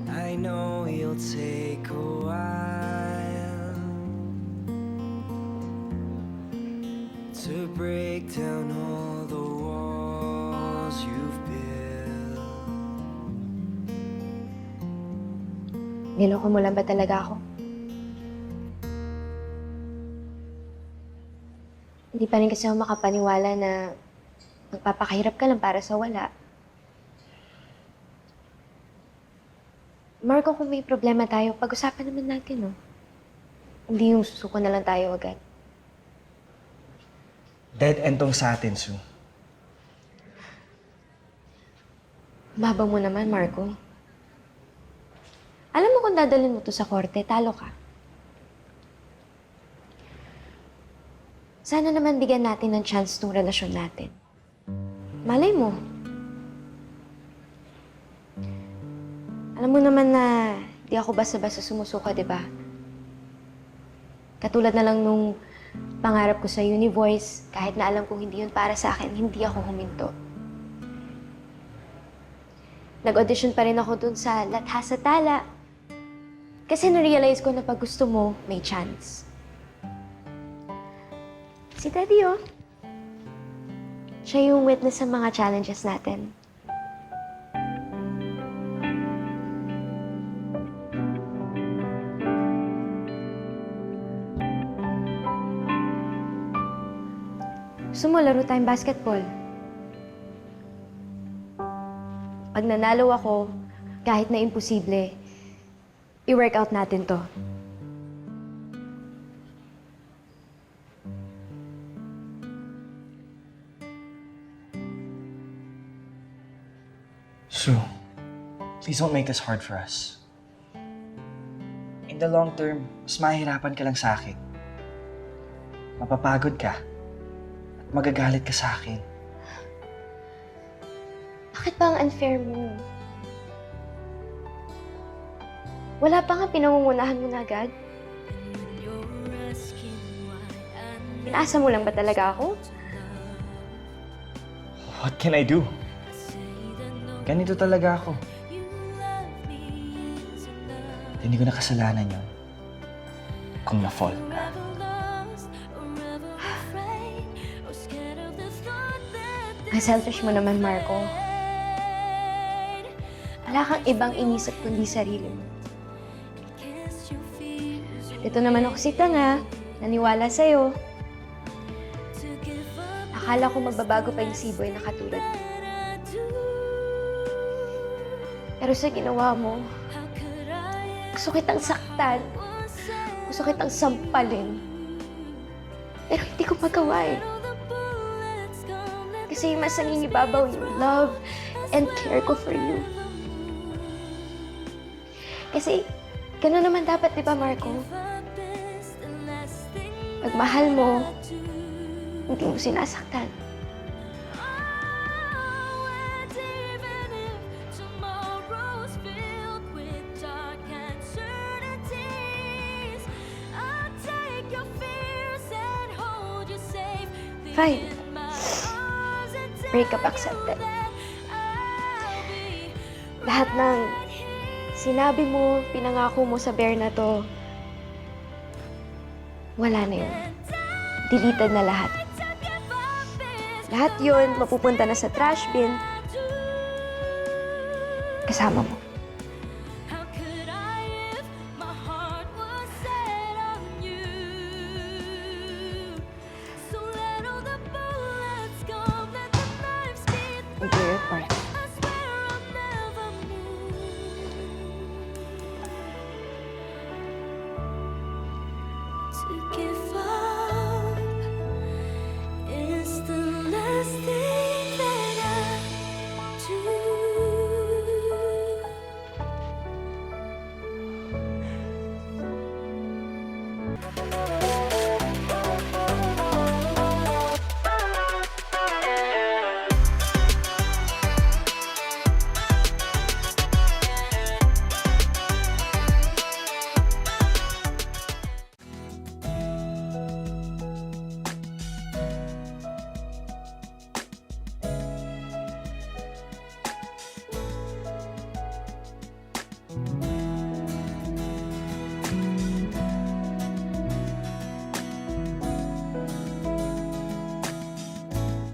I know you'll take a while to break down all the walls you've built. Niloko mo lang ba talaga ako? Hindi pa rin kasi ako makapaniwala na magpapakahirap ka lang para sa wala. Marco, kung may problema tayo, pag-usapan naman natin, no? Hindi yung susuko na lang tayo agad. Dead end tong sa atin, Sue. Babang mo naman, Marco. Alam mo kung dadalhin mo to sa korte, talo ka. Sana naman bigyan natin ng chance tong relasyon natin. Malay mo. Alam mo naman na di ako basta-basta sumusuka, di ba? Katulad na lang nung pangarap ko sa Univoice, kahit na alam kong hindi yun para sa akin, hindi ako huminto. Nag-audition pa rin ako dun sa Lathasa Tala. Kasi na-realize ko na pag gusto mo, may chance. Si Daddy, oh. Siya yung witness sa mga challenges natin. Gusto mo, laro tayong basketball. Pag nanalo ako, kahit na imposible, i-workout natin to. Sue, please don't make this hard for us. In the long term, mas mahihirapan ka lang sa akin. Mapapagod ka. At magagalit ka sa akin. Bakit ba ang unfair mo? Wala pa nga pinangungunahan mo na agad? Pinaasa mo lang ba talaga ako? What can I do? Ganito talaga ako. Hindi ko na kasalanan yun. Kung na-fall ka. Ang selfish mo naman, Marco. Wala kang ibang inisip kundi sarili mo. At ito naman ako si Tanga, naniwala sa'yo. Akala ko magbabago pa yung Siboy na katulad mo. Pero sa ginawa mo, gusto kitang saktan. Gusto kitang sampalin. Pero hindi ko magawa eh. Kasi mas nangingibabaw yung love and care ko for you. Kasi gano'n naman dapat, di ba, Marco? Pag mahal mo, hindi mo sinasaktan. Fine. Breakup accepted. Lahat ng sinabi mo, pinangako mo sa bear na to, wala na yun. Deleted na lahat. Lahat yun, mapupunta na sa trash bin. Kasama mo. Enjoy your part. To give up is the last thing that I do.